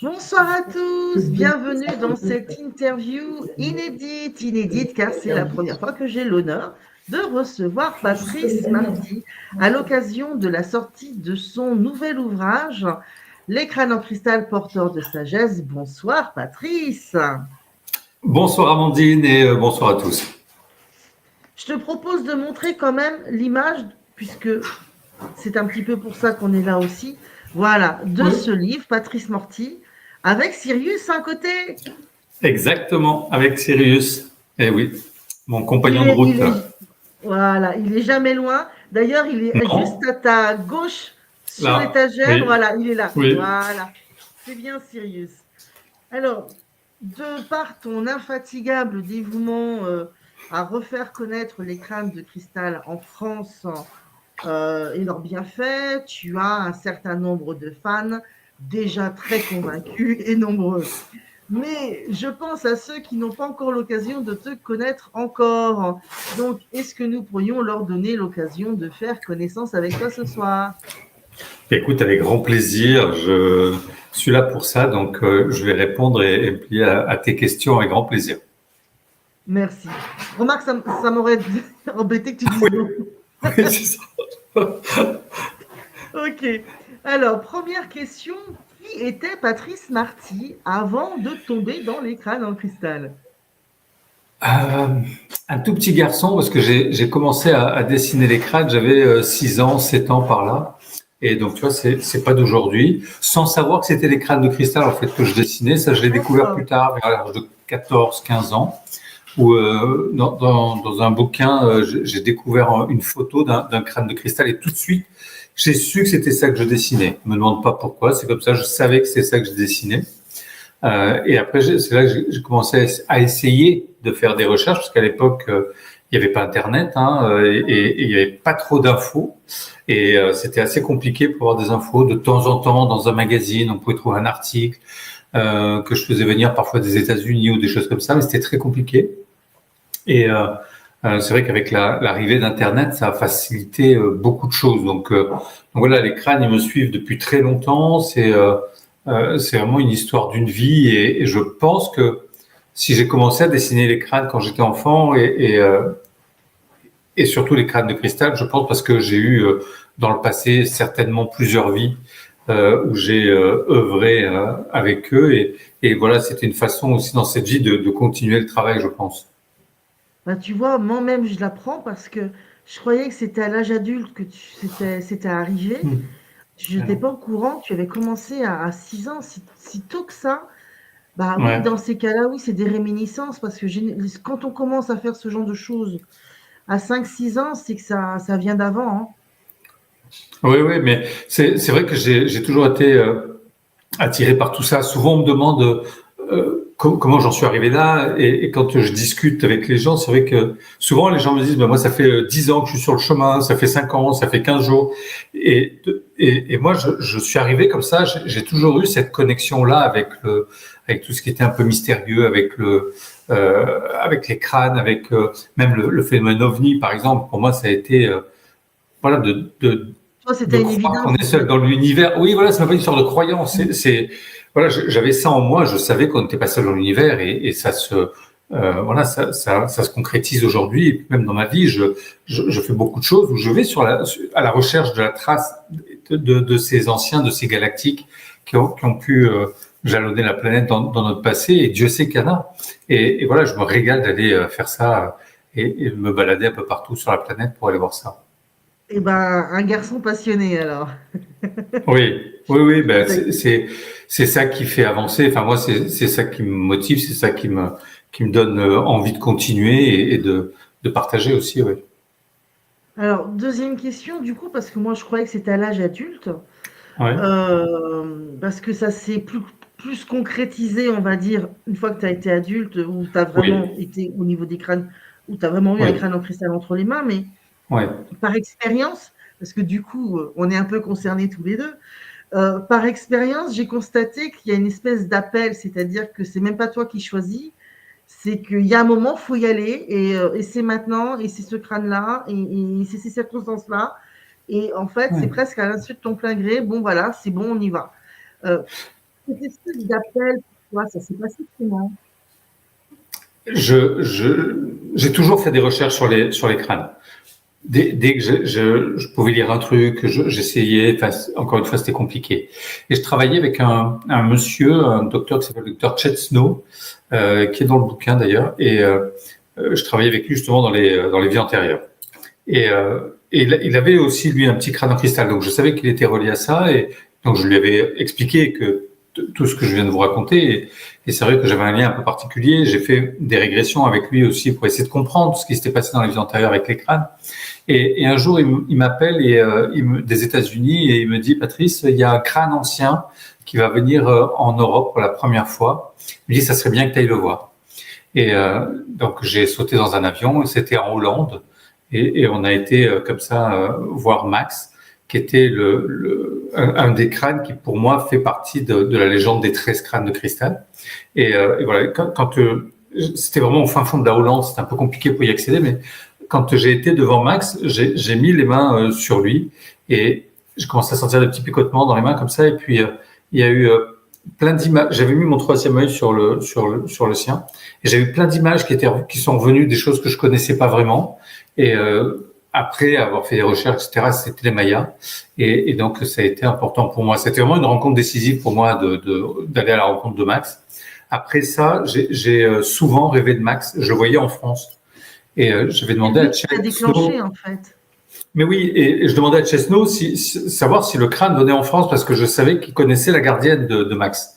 Bonsoir à tous, bienvenue dans cette interview inédite car c'est la première fois que j'ai l'honneur de recevoir Patrice Marty à l'occasion de la sortie de son nouvel ouvrage, Les crânes en cristal porteurs de sagesse. Bonsoir Patrice. Bonsoir Amandine et bonsoir à tous. Je te propose de montrer quand même l'image, puisque c'est un petit peu pour ça qu'on est là aussi. Voilà, de ce livre, Patrice Marty, avec Sirius à côté. Exactement, avec Sirius. Eh oui, mon compagnon de route. Voilà, il est jamais loin. D'ailleurs, il est juste à ta gauche sur l'étagère. Oui. Voilà, il est là. Oui. Voilà, c'est bien Sirius. Alors, de par ton infatigable dévouement à refaire connaître les crânes de cristal en France et leurs bienfaits, tu as un certain nombre de fans déjà très convaincus et nombreux. Mais je pense à ceux qui n'ont pas encore l'occasion de te connaître encore. Donc, est-ce que nous pourrions leur donner l'occasion de faire connaissance avec toi ce soir? Écoute, avec grand plaisir. Je suis là pour ça, donc je vais répondre et me plier à tes questions avec grand plaisir. Merci. Remarque, ça m'aurait embêté que tu dises non. Oui, c'est ça. Ok. Alors, première question. Qui était Patrice Marty avant de tomber dans les crânes en cristal? Un tout petit garçon, parce que j'ai commencé à dessiner les crânes, j'avais 6 ans, 7 ans par là. Et donc, tu vois, c'est pas d'aujourd'hui. Sans savoir que c'était les crânes de cristal, en fait, que je dessinais. Ça, je l'ai découvert plus tard, vers l'âge de 14, 15 ans, où dans un bouquin, j'ai découvert une photo d'un crâne de cristal et tout de suite, j'ai su que c'était ça que je dessinais. Ne me demande pas pourquoi, c'est comme ça, je savais que c'était ça que je dessinais. Et après, c'est là que j'ai commencé à essayer de faire des recherches, parce qu'à l'époque, il n'y avait pas Internet, et il n'y avait pas trop d'infos. Et c'était assez compliqué pour avoir des infos. De temps en temps, dans un magazine, on pouvait trouver un article que je faisais venir parfois des États-Unis ou des choses comme ça, mais c'était très compliqué. Et c'est vrai qu'avec l'arrivée d'Internet, ça a facilité beaucoup de choses. Donc voilà, les crânes, ils me suivent depuis très longtemps. C'est vraiment une histoire d'une vie, et je pense que si j'ai commencé à dessiner les crânes quand j'étais enfant et surtout les crânes de cristal, je pense parce que j'ai eu dans le passé certainement plusieurs vies où j'ai œuvré avec eux, et voilà, c'était une façon aussi dans cette vie de continuer le travail, je pense. Bah, tu vois, moi-même, je l'apprends parce que je croyais que c'était à l'âge adulte que c'était arrivé. Je n'étais pas au courant que tu avais commencé à 6 ans, si tôt que ça. Bah oui, dans ces cas-là, oui, c'est des réminiscences parce que quand on commence à faire ce genre de choses à 5-6 ans, c'est que ça vient d'avant. Hein. Oui, mais c'est vrai que j'ai toujours été attiré par tout ça. Souvent, on me demande comment j'en suis arrivé là, et quand je discute avec les gens, c'est vrai que souvent les gens me disent, moi ça fait 10 ans que je suis sur le chemin, ça fait 5 ans, ça fait 15 jours, et moi je suis arrivé comme ça. J'ai toujours eu cette connexion là avec tout ce qui était un peu mystérieux, avec les crânes, avec même le phénomène OVNI par exemple. Pour moi, ça a été voilà c'était une croire évidence. qu'on est seul dans l'univers. Oui, voilà, c'est même pas une sorte de croyance. Voilà, j'avais ça en moi. Je savais qu'on n'était pas seul dans l'univers, et ça se voilà, ça se concrétise aujourd'hui. Et même dans ma vie, je fais beaucoup de choses où je vais à la recherche de la trace de ces anciens, de ces galactiques qui ont pu jalonner la planète dans notre passé. Et Dieu sait qu'il y en a. Et voilà, je me régale d'aller faire ça et me balader un peu partout sur la planète pour aller voir ça. Eh ben, un garçon passionné alors. Oui, ben c'est ça qui fait avancer. Enfin, moi, c'est ça qui me motive, c'est ça qui me donne envie de continuer et de partager aussi, oui. Alors, deuxième question, du coup, parce que moi, je croyais que c'était à l'âge adulte, Ouais. parce que ça s'est plus concrétisé, on va dire, une fois que tu as été adulte, où tu as vraiment été au niveau des crânes, où tu as vraiment eu un crâne en cristal entre les mains, mais par expérience, parce que du coup, on est un peu concernés tous les deux, par expérience, j'ai constaté qu'il y a une espèce d'appel, c'est-à-dire que c'est même pas toi qui choisis, c'est qu'il y a un moment, il faut y aller, et c'est maintenant, et c'est ce crâne-là, et c'est ces circonstances-là, et en fait, c'est presque à l'insu de ton plein gré, bon voilà, c'est bon, on y va. Cette espèce d'appel, pour toi, ça s'est passé comment? J'ai toujours fait des recherches sur les crânes. Dès que je pouvais lire un truc, j'essayais. Enfin, encore une fois, c'était compliqué. Et je travaillais avec un monsieur, un docteur qui s'appelle le docteur Chet Snow, qui est dans le bouquin d'ailleurs. Et je travaillais avec lui justement dans les vies antérieures. Et il avait aussi lui un petit crâne en cristal. Donc je savais qu'il était relié à ça. Et donc je lui avais expliqué que tout ce que je viens de vous raconter. Et c'est vrai que j'avais un lien un peu particulier. J'ai fait des régressions avec lui aussi pour essayer de comprendre ce qui s'était passé dans les vies antérieures avec les crânes. Et un jour, il m'appelle des États-Unis et il me dit, Patrice, il y a un crâne ancien qui va venir en Europe pour la première fois. Il me dit, ça serait bien que tu ailles le voir. Et donc j'ai sauté dans un avion. Et c'était en Hollande et on a été comme ça voir Max, qui était un des crânes qui pour moi fait partie de la légende des 13 crânes de cristal. Et voilà, quand c'était vraiment au fin fond de la Hollande, c'était un peu compliqué pour y accéder, mais quand j'ai été devant Max, j'ai mis les mains sur lui et j'ai commencé à sentir des petits picotements dans les mains comme ça. Et puis il y a eu plein d'images. J'avais mis mon troisième œil sur le sien et j'ai eu plein d'images qui sont revenues, des choses que je connaissais pas vraiment. Et après avoir fait des recherches, etc., c'était les Mayas. Et donc ça a été important pour moi. C'était vraiment une rencontre décisive pour moi d'aller à la rencontre de Max. Après ça, j'ai souvent rêvé de Max. Je le voyais en France. Et j'avais demandé à déclenché en fait. Mais oui, et je demandais à Chesno savoir si le crâne venait en France parce que je savais qu'il connaissait la gardienne de Max.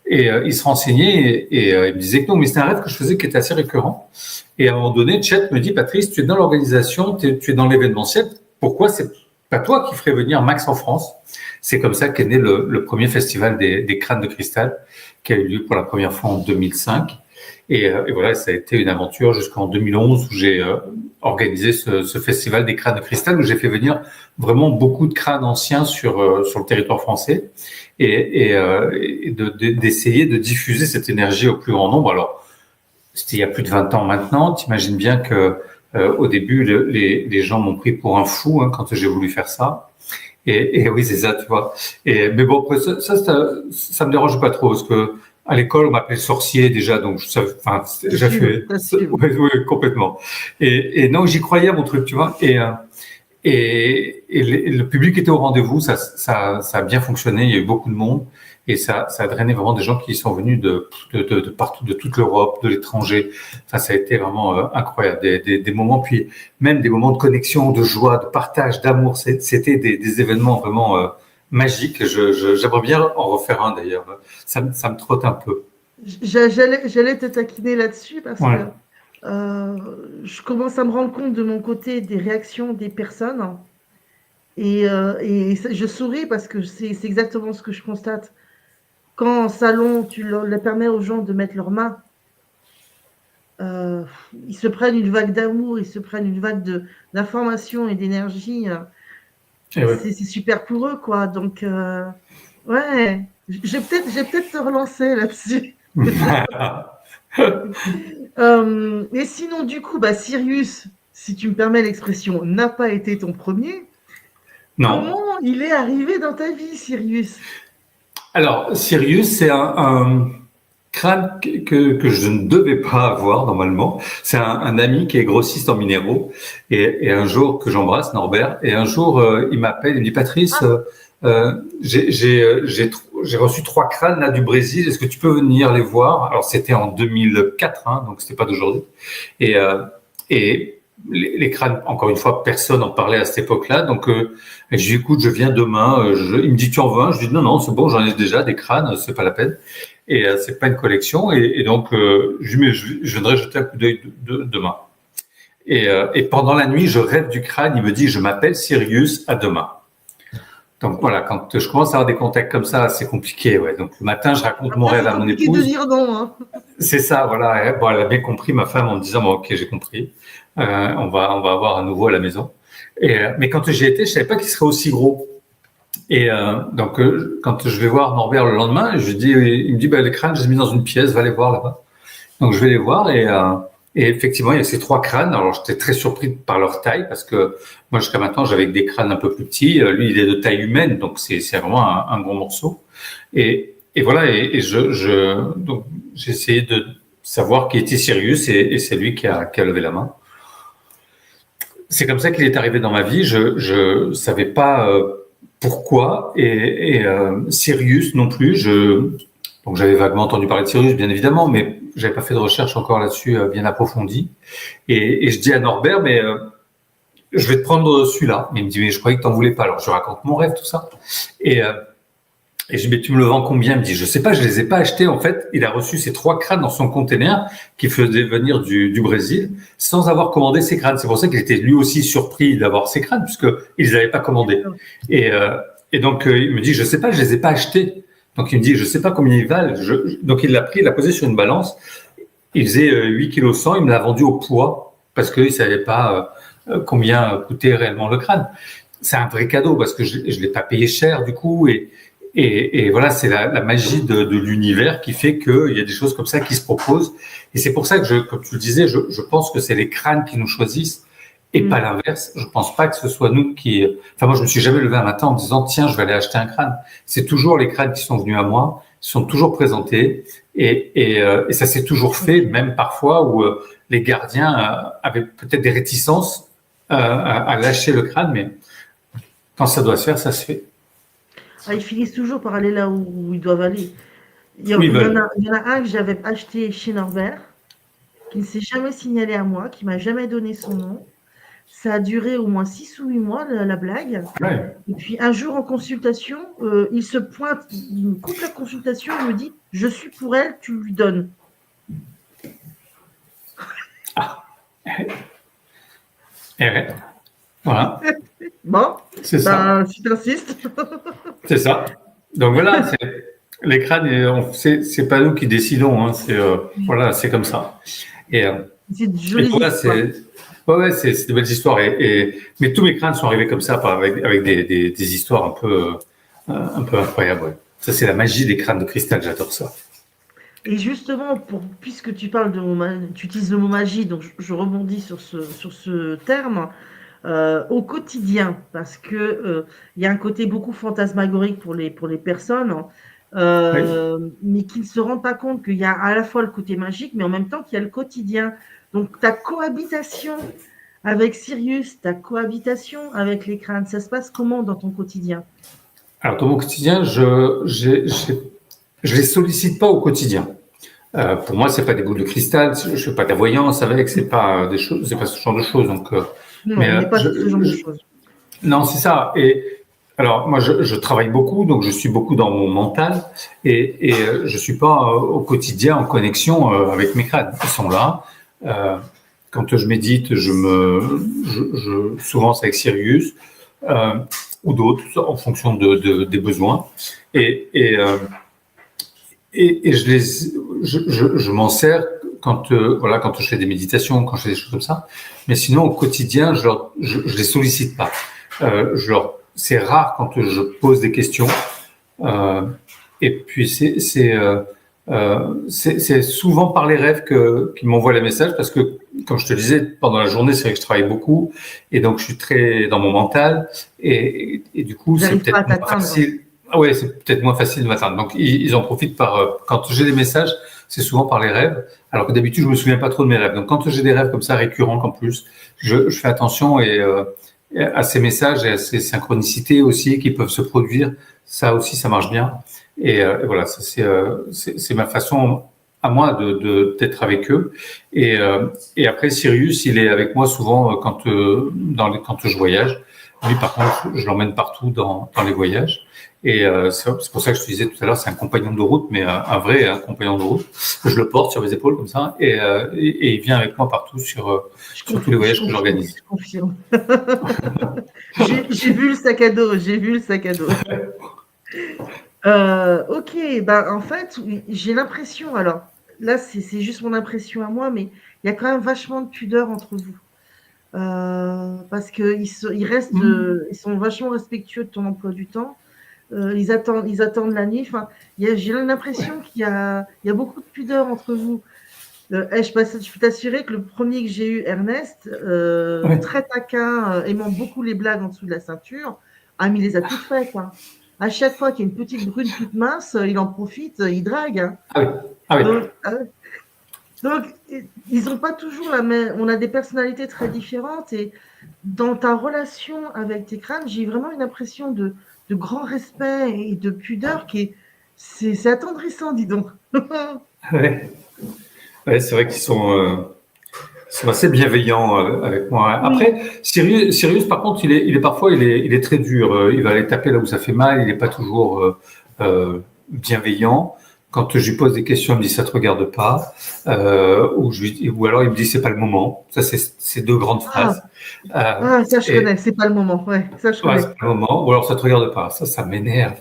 Et il se renseignait et il me disait que non, mais c'était un rêve que je faisais qui était assez récurrent. Et à un moment donné, Chet me dit, Patrice, tu es dans l'organisation, tu es dans l'événementiel. Pourquoi c'est pas toi qui ferais venir Max en France? C'est comme ça qu'est né le premier festival des crânes de cristal qui a eu lieu pour la première fois en 2005. Et voilà, ça a été une aventure jusqu'en 2011 où j'ai organisé ce festival des crânes de cristal où j'ai fait venir vraiment beaucoup de crânes anciens sur le territoire français et d'essayer de diffuser cette énergie au plus grand nombre. Alors, c'était il y a plus de 20 ans maintenant. T'imagines bien que au début, les gens m'ont pris pour un fou quand j'ai voulu faire ça. Et oui, c'est ça, tu vois. Mais bon, après, ça me dérange pas trop parce que à l'école, on m'appelait sorcier déjà, donc j'ai fait, oui, complètement. Et non, j'y croyais à mon truc, tu vois. Et le public était au rendez-vous, ça a bien fonctionné. Il y a eu beaucoup de monde et ça a drainé vraiment des gens qui sont venus de partout, de toute l'Europe, de l'étranger. Enfin, ça a été vraiment incroyable, des moments, puis même des moments de connexion, de joie, de partage, d'amour. C'était des événements vraiment magique. J'aimerais bien en refaire un d'ailleurs. Ça me trotte un peu. J'allais te taquiner là-dessus parce que je commence à me rendre compte de mon côté des réactions des personnes et je souris parce que c'est exactement ce que je constate. Quand en salon, tu leur permets aux gens de mettre leurs mains, ils se prennent une vague d'amour, ils se prennent une vague d'information et d'énergie. C'est super pour eux, quoi. Donc, ouais, j'ai peut-être te relancer là-dessus. Et sinon, du coup, Sirius, si tu me permets l'expression, n'a pas été ton premier. Non. Comment il est arrivé dans ta vie, Sirius? Alors, Sirius, c'est un crâne que je ne devais pas avoir normalement. C'est un ami qui est grossiste en minéraux et un jour que j'embrasse, Norbert, et un jour il m'appelle, il me dit Patrice, j'ai reçu 3 crânes là du Brésil, est-ce que tu peux venir les voir? Alors c'était en 2004, donc c'était pas d'aujourd'hui. Et les crânes, encore une fois, personne n'en parlait à cette époque-là. Donc, je dis, écoute, je viens demain. Il me dit, tu en veux un? Je dis, non, c'est bon, j'en ai déjà des crânes, c'est pas la peine. Et c'est pas une collection. Et donc, je viendrai jeter un coup d'œil demain. Et pendant la nuit, je rêve du crâne. Il me dit, je m'appelle Sirius, à demain. Donc voilà, quand je commence à avoir des contacts comme ça, c'est compliqué. Ouais. Donc le matin, je raconte mon rêve à mon épouse. C'est compliqué de dire non. Hein. C'est ça, voilà. Bon, elle a bien compris, ma femme, en me disant, bon, ok, j'ai compris. On va avoir un nouveau à la maison. Mais quand j'y étais, je savais pas qu'il serait aussi gros. Et donc, quand je vais voir Norbert le lendemain, il me dit, les crânes, je les ai mis dans une pièce, va les voir là-bas. Donc je vais les voir et Et effectivement, il y a ces 3 crânes. Alors, j'étais très surpris par leur taille parce que moi, jusqu'à maintenant, j'avais des crânes un peu plus petits. Lui, il est de taille humaine, donc c'est vraiment un gros morceau. Et voilà. Donc, j'ai essayé de savoir qui était Sirius et c'est lui qui a levé la main. C'est comme ça qu'il est arrivé dans ma vie. Je savais pas pourquoi et Sirius non plus. Donc j'avais vaguement entendu parler de Sirius, bien évidemment, mais j'avais pas fait de recherche encore là-dessus bien approfondie. Et je dis à Norbert, mais je vais te prendre celui-là. Mais il me dit, mais je croyais que t'en voulais pas. Alors je raconte mon rêve, tout ça. Et je dis, mais tu me le vends combien? Il me dit, je sais pas, je les ai pas achetés. En fait, il a reçu ces 3 crânes dans son container qu'il faisait venir du Brésil sans avoir commandé ces crânes. C'est pour ça qu'il était lui aussi surpris d'avoir ces crânes puisque il les avait pas commandés. Et donc, il me dit, je sais pas, je les ai pas achetés. Donc, il me dit, je sais pas combien ils valent. Donc, il l'a pris, il l'a posé sur une balance. Il faisait 8 kg 100. Il me l'a vendu au poids parce qu'il savait pas combien coûtait réellement le crâne. C'est un vrai cadeau parce que je l'ai pas payé cher du coup et voilà, c'est la magie de l'univers qui fait qu'il y a des choses comme ça qui se proposent. Et c'est pour ça que, comme tu le disais, je pense que c'est les crânes qui nous choisissent et pas l'inverse. Je pense pas que ce soit nous qui... Enfin, moi, je me suis jamais levé un matin en me disant, tiens, je vais aller acheter un crâne. C'est toujours les crânes qui sont venus à moi, sont toujours présentés et ça s'est toujours fait, même parfois où les gardiens avaient peut-être des réticences à lâcher le crâne, mais quand ça doit se faire, ça se fait. Ils finissent toujours par aller là où ils doivent aller. Il y en a un que j'avais acheté chez Norbert, qui ne s'est jamais signalé à moi, qui m'a jamais donné son nom. Ça a duré au moins 6 ou 8 mois, la blague. Ouais. Et puis un jour en consultation, il se pointe, il me coupe la consultation, il me dit « Je suis pour elle, tu lui donnes. » Et ouais. Voilà. Bon, c'est ça. Si tu insistes. C'est ça. Donc voilà, les crânes, c'est pas nous qui décidons. Hein, voilà, c'est comme ça. C'est de jolies histoires. C'est de belles histoires. Mais tous mes crânes sont arrivés comme ça, avec des histoires un peu incroyables. Ouais. Ça, c'est la magie des crânes de cristal. J'adore ça. Et justement, puisque tu parles tu utilises le mot magie, donc je rebondis sur ce terme. Au quotidien, parce que il y a un côté beaucoup fantasmagorique pour les personnes, mais qui ne se rendent pas compte qu'il y a à la fois le côté magique, mais en même temps qu'il y a le quotidien. Donc ta cohabitation avec Sirius, ta cohabitation avec les crânes, ça se passe comment dans ton quotidien? Alors dans mon quotidien, je les sollicite pas au quotidien. Pour moi, c'est pas des boules de cristal, je fais pas de la voyance avec, c'est pas des choses, c'est pas ce genre de choses. Donc non, on n'est pas sur ce genre de choses. Non, c'est ça. Et alors, moi, je travaille beaucoup, donc je suis beaucoup dans mon mental, et je suis pas au quotidien en connexion avec mes crânes. Ils sont là. Quand je médite, souvent c'est avec Sirius ou d'autres, en fonction des besoins. Et je m'en sers quand je fais des méditations, quand je fais des choses comme ça. Mais sinon, au quotidien, je les sollicite pas. C'est rare quand je pose des questions. Et puis c'est souvent par les rêves qu'ils m'envoient les messages parce que, comme je te disais, pendant la journée, c'est vrai que je travaille beaucoup et donc je suis très dans mon mental et du coup, c'est peut-être moins facile. Ouais, c'est peut-être moins facile de m'atteindre. Donc, ils en profitent quand j'ai des messages, c'est souvent par les rêves, alors que d'habitude, je me souviens pas trop de mes rêves. Donc, quand j'ai des rêves comme ça récurrents, en plus, je fais attention à ces messages et à ces synchronicités aussi qui peuvent se produire. Ça aussi, ça marche bien. Et voilà, ça c'est ma façon à moi d'être avec eux. Et après, Sirius, il est avec moi souvent quand je voyage. Lui, par contre, je l'emmène partout dans les voyages. Et c'est pour ça que je te disais tout à l'heure, c'est un compagnon de route, mais un vrai compagnon de route. Je le porte sur mes épaules comme ça, et il vient avec moi partout sur tous les voyages que j'organise. Je confirme. J'ai vu le sac à dos, Ok, en fait, j'ai l'impression, alors là, c'est juste mon impression à moi, mais il y a quand même vachement de pudeur entre vous. Parce qu'ils ils sont vachement respectueux de ton emploi du temps. Ils attendent la nuit. Enfin, j'ai l'impression qu'il y a beaucoup de pudeur entre vous. Je peux t'assurer que le premier que j'ai eu, Ernest, très taquin, aimant beaucoup les blagues en dessous de la ceinture, il les a toutes faites. Hein. À chaque fois qu'il y a une petite brune toute mince, il en profite, il drague. Hein. Ah oui. Ah oui. Donc, ils n'ont pas toujours la même. On a des personnalités très différentes et dans ta relation avec tes crânes, j'ai vraiment une impression de grand respect et de pudeur c'est attendrissant, dis donc. Ouais, c'est vrai qu'ils sont assez bienveillants avec moi. Après, Sirius, par contre, il est très dur. Il va aller taper là où ça fait mal. Il n'est pas toujours bienveillant. Quand je lui pose des questions, il me dit ça te regarde pas, ou alors il me dit c'est pas le moment. Ça, c'est deux grandes phrases. Ça je connais, c'est pas le moment. Ouais, ça je connais. C'est pas le moment, ou alors ça te regarde pas. Ça m'énerve.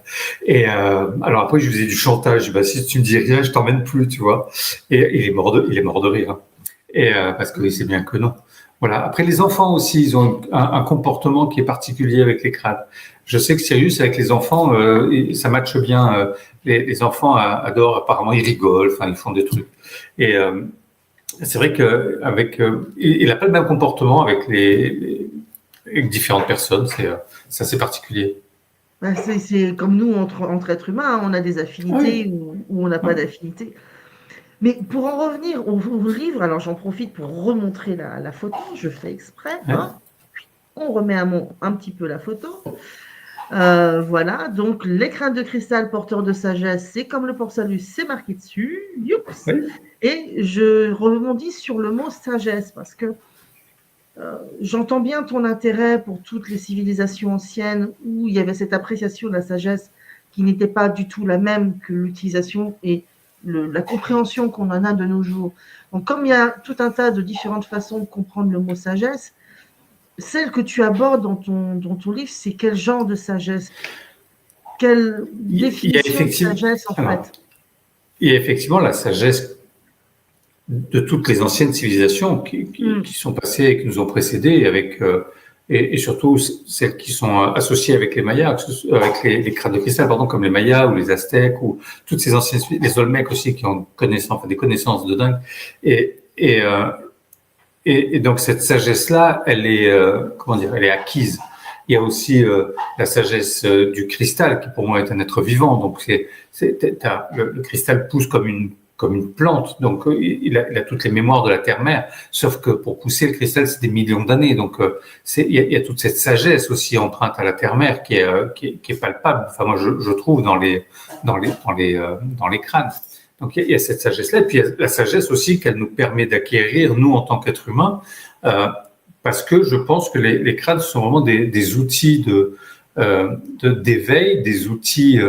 Et alors après, je lui faisais du chantage. Si tu me dis rien, je t'emmène plus, tu vois. Et il est mort de rire. Et parce qu'il sait bien que non. Voilà. Après, les enfants aussi, ils ont un comportement qui est particulier avec les crânes. Je sais que Sirius, avec les enfants, ça matche bien. Les enfants adorent, apparemment, ils rigolent, enfin, ils font des trucs. Et c'est vrai que il n'a pas le même comportement avec avec différentes personnes. C'est assez particulier. C'est comme nous, entre êtres humains, on a des affinités ou on n'a pas d'affinité. Mais pour en revenir au livre, alors j'en profite pour remontrer la photo, je fais exprès. Hein. On remet un petit peu la photo. Voilà, donc les crânes de cristal porteurs de sagesse, c'est comme le port-salut, c'est marqué dessus. Youps. Oui. Et je rebondis sur le mot sagesse parce que j'entends bien ton intérêt pour toutes les civilisations anciennes où il y avait cette appréciation de la sagesse qui n'était pas du tout la même que l'utilisation et la compréhension qu'on en a de nos jours. Donc, comme il y a tout un tas de différentes façons de comprendre le mot sagesse, celle que tu abordes dans ton livre, c'est quel genre de sagesse? Quelle définition de sagesse, en fait? Il y a effectivement la sagesse de toutes les anciennes civilisations qui sont passées et qui nous ont précédés, et surtout celles qui sont associées avec les Mayas, avec les crânes de cristal, comme les Mayas ou les Aztèques, ou toutes ces anciennes, les Olmecs aussi qui ont des connaissances de dingue. Et donc cette sagesse-là, elle est elle est acquise. Il y a aussi la sagesse du cristal qui pour moi est un être vivant. Donc le cristal pousse comme une plante, donc il a toutes les mémoires de la terre-mère, sauf que pour pousser le cristal, c'est des millions d'années. Donc il y a toute cette sagesse aussi empreinte à la terre-mère qui est palpable. Enfin moi je trouve dans les crânes. Donc il y a cette sagesse-là, et puis il y a la sagesse aussi qu'elle nous permet d'acquérir nous en tant qu'êtres humains, parce que je pense que les crânes sont vraiment des outils d'éveil, des outils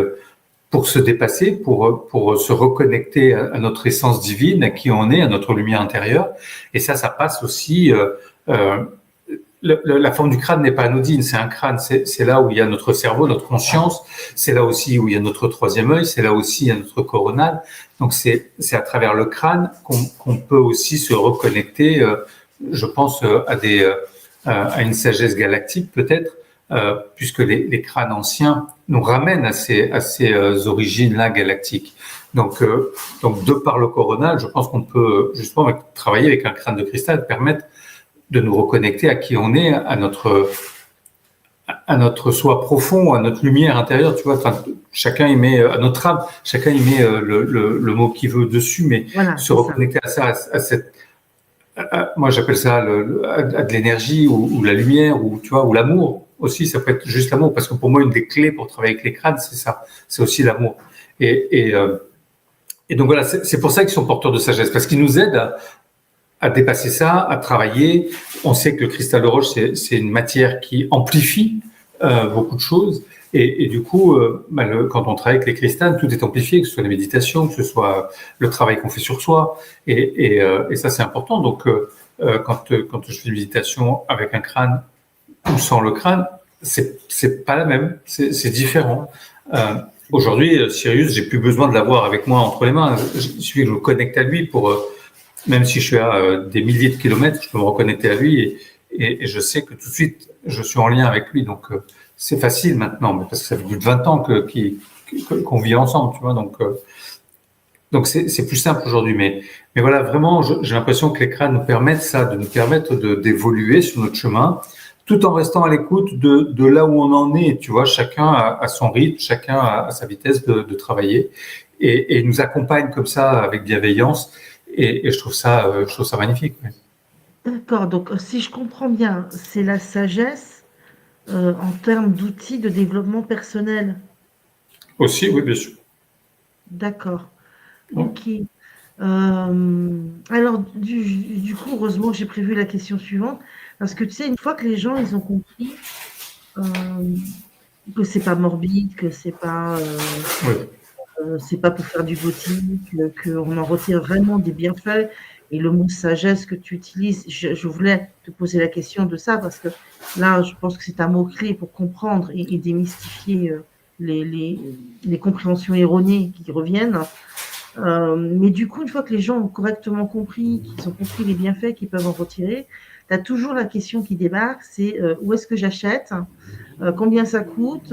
pour se dépasser, pour se reconnecter à notre essence divine, à qui on est, à notre lumière intérieure. Et ça passe aussi. La forme du crâne n'est pas anodine, c'est un crâne, c'est là où il y a notre cerveau, notre conscience, c'est là aussi où il y a notre troisième œil, c'est là aussi où il y a notre coronal. Donc c'est à travers le crâne qu'on peut aussi se reconnecter, je pense, à une sagesse galactique peut-être, puisque les crânes anciens nous ramènent à ces origines-là galactiques. Donc de par le coronal, je pense qu'on peut justement travailler avec un crâne de cristal, permettre de nous reconnecter à qui on est, à notre soi profond, à notre lumière intérieure, tu vois. Enfin, chacun y met, à notre âme, chacun y met le mot qu'il veut dessus, mais voilà, se reconnecter à ça, moi j'appelle ça à de l'énergie ou la lumière, ou tu vois, ou l'amour aussi. Ça peut être juste l'amour, parce que pour moi une des clés pour travailler avec les crânes, c'est ça, c'est aussi l'amour. Et donc voilà, c'est pour ça qu'ils sont porteurs de sagesse, parce qu'ils nous aident à dépasser ça, à travailler. On sait que le cristal de roche, c'est une matière qui amplifie beaucoup de choses. Et du coup, quand on travaille avec les cristals, tout est amplifié, que ce soit la méditation, que ce soit le travail qu'on fait sur soi. Et ça, c'est important. Donc, quand je fais une méditation avec un crâne ou sans le crâne, c'est pas la même. C'est différent. Aujourd'hui, Sirius, j'ai plus besoin de l'avoir avec moi entre les mains. Il suffit que je me connecte à lui pour... même si je suis à des milliers de kilomètres, je peux me reconnecter à lui et je sais que tout de suite, je suis en lien avec lui. Donc, c'est facile maintenant, parce que ça fait plus de 20 ans qu'on vit ensemble, tu vois. Donc Donc c'est plus simple aujourd'hui, mais voilà, vraiment, j'ai l'impression que les crânes nous permettent ça, de nous permettre d'évoluer sur notre chemin, tout en restant à l'écoute de là où on en est. Tu vois, chacun a son rythme, chacun a sa vitesse de travailler, et nous accompagne comme ça avec bienveillance. Et je trouve ça magnifique. Ouais. D'accord, donc si je comprends bien, c'est la sagesse en termes d'outils de développement personnel. Aussi, oui, bien sûr. D'accord. Ouais. Ok. Alors, du coup, heureusement, j'ai prévu la question suivante, parce que tu sais, une fois que les gens, ils ont compris que c'est pas morbide, que Oui. c'est pas pour faire du gothique, qu'on en retire vraiment des bienfaits. Et le mot sagesse que tu utilises, je voulais te poser la question de ça, parce que là, je pense que c'est un mot-clé pour comprendre et démystifier les compréhensions erronées qui reviennent. Mais du coup, une fois que les gens ont correctement compris, qu'ils ont compris les bienfaits qu'ils peuvent en retirer, tu as toujours la question qui débarque, c'est où est-ce que j'achète, combien ça coûte,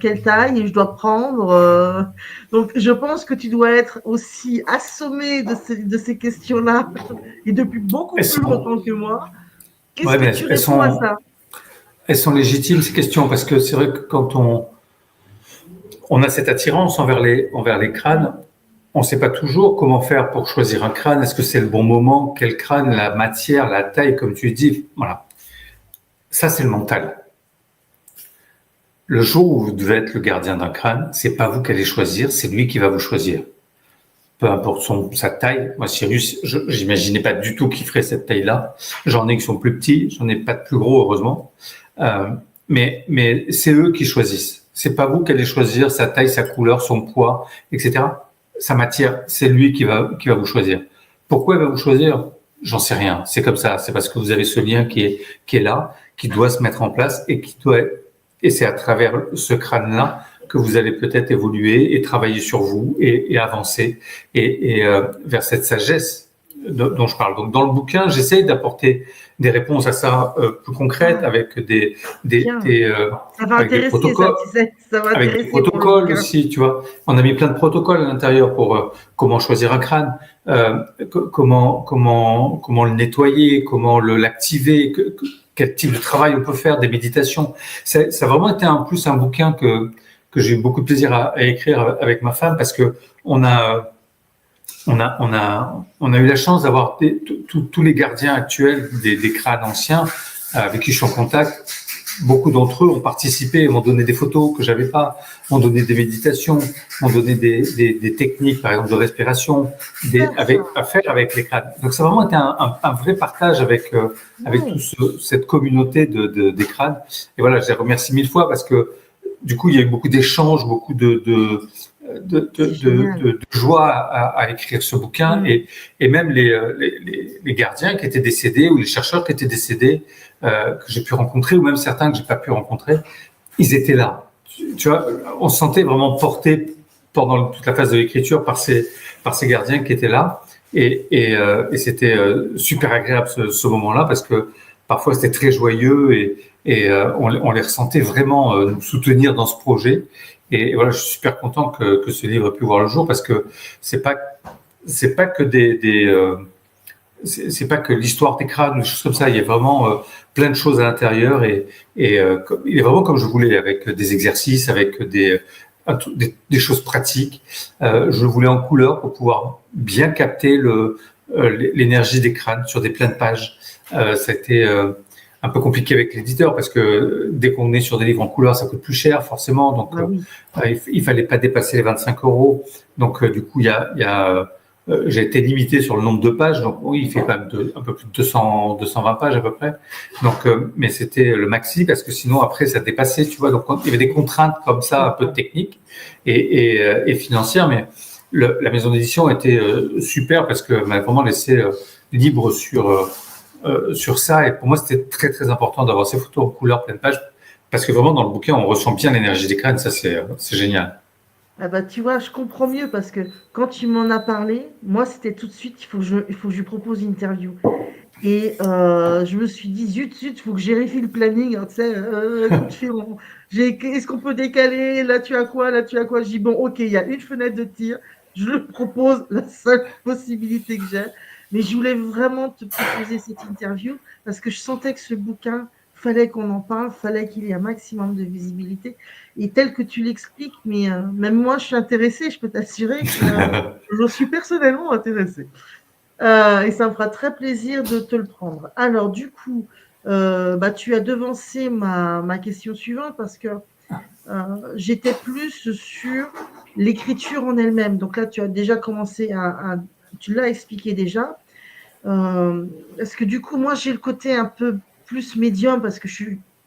quelle taille je dois prendre. Donc, je pense que tu dois être aussi assommé de ces questions-là et depuis beaucoup plus longtemps que moi. Qu'est-ce Ouais, que mais tu réponds à ça? elles sont légitimes ces questions, parce que c'est vrai que quand on a cette attirance envers les crânes, on ne sait pas toujours comment faire pour choisir un crâne. Est-ce que c'est le bon moment? Quel crâne? La matière, la taille, comme tu dis. Voilà. Ça, c'est le mental. Le jour où vous devez être le gardien d'un crâne, c'est pas vous qui allez choisir, c'est lui qui va vous choisir. Peu importe sa taille. Moi, Cyrus, j'imaginais pas du tout qu'il ferait cette taille-là. J'en ai qui sont plus petits, j'en ai pas de plus gros, heureusement. Mais c'est eux qui choisissent. C'est pas vous qui allez choisir sa taille, sa couleur, son poids, etc. Sa matière, c'est lui qui va vous choisir. Pourquoi il va vous choisir? J'en sais rien. C'est comme ça. C'est parce que vous avez ce lien qui est là, qui doit se mettre en place et c'est à travers ce crâne-là que vous allez peut-être évoluer et travailler sur vous et avancer vers cette sagesse dont je parle. Donc dans le bouquin, j'essaye d'apporter des réponses à ça plus concrètes avec ça va avec des intéresser, ça, protocoles, tu sais, ça va avec des intéresser pour le protocoles bouquin. aussi, tu vois. On a mis plein de protocoles à l'intérieur pour comment choisir un crâne, comment le nettoyer, comment l'activer, quel type de travail on peut faire, des méditations. Ça a vraiment été en plus un bouquin que j'ai eu beaucoup de plaisir à écrire avec ma femme, parce que on a eu la chance d'avoir tous les gardiens actuels des crânes anciens avec qui je suis en contact. Beaucoup d'entre eux ont participé, m'ont donné des photos que j'avais pas, m'ont donné des méditations, m'ont donné des techniques, par exemple de respiration, à faire avec les crânes. Donc ça a vraiment été un vrai partage avec toute cette communauté des crânes. Et voilà, je les remercie mille fois, parce que du coup il y a eu beaucoup d'échanges, beaucoup de joie à écrire ce bouquin, et même les gardiens qui étaient décédés, ou les chercheurs qui étaient décédés, que j'ai pu rencontrer, ou même certains que j'ai pas pu rencontrer, ils étaient là. Tu vois, on se sentait vraiment porté pendant toute la phase de l'écriture par ces gardiens qui étaient là, et c'était super agréable ce moment-là, parce que parfois c'était très joyeux, et on les ressentait vraiment nous soutenir dans ce projet. Et voilà, je suis super content que ce livre ait pu voir le jour, parce que c'est pas que c'est pas que l'histoire des crânes ou des choses comme ça. Il y a vraiment plein de choses à l'intérieur, et il est vraiment comme je voulais, avec des exercices, avec des choses pratiques. Je le voulais en couleur pour pouvoir bien capter l'énergie des crânes sur des pleines pages. Ça a été un peu compliqué avec l'éditeur, parce que dès qu'on est sur des livres en couleur, ça coûte plus cher forcément. Donc il fallait pas dépasser les 25 €. Donc du coup j'ai été limité sur le nombre de pages, donc oui, il fait quand même un peu plus de 220 pages à peu près. Donc, mais c'était le maxi, parce que sinon après ça dépassait, tu vois. Donc il y avait des contraintes comme ça, un peu techniques et financières, mais la maison d'édition était super, parce que m'a vraiment laissé libre sur ça. Et pour moi, c'était très très important d'avoir ces photos en couleur pleine page, parce que vraiment dans le bouquin, on ressent bien l'énergie des crânes. Ça, c'est génial. Ah bah tu vois, je comprends mieux, parce que quand tu m'en as parlé, moi c'était tout de suite, il faut que je lui propose une interview. Et je me suis dit, zut, il faut que je vérifie le planning, hein, tu sais, coup de fil, est-ce qu'on peut décaler, là tu as quoi, là tu as quoi. Je dis, bon, ok, il y a une fenêtre de tir, Je le propose, la seule possibilité que j'ai. Mais je voulais vraiment te proposer cette interview parce que je sentais que ce bouquin, fallait qu'on en parle, fallait qu'il y ait un maximum de visibilité. Et tel que tu l'expliques, mais même moi, je suis intéressée, je peux t'assurer que je suis personnellement intéressée. Et ça me fera très plaisir de te le prendre. Alors, du coup, tu as devancé ma question suivante parce que j'étais plus sur l'écriture en elle-même. Donc là, tu as déjà commencé tu l'as expliqué déjà. Parce que du coup, moi, j'ai le côté un peu plus médium parce que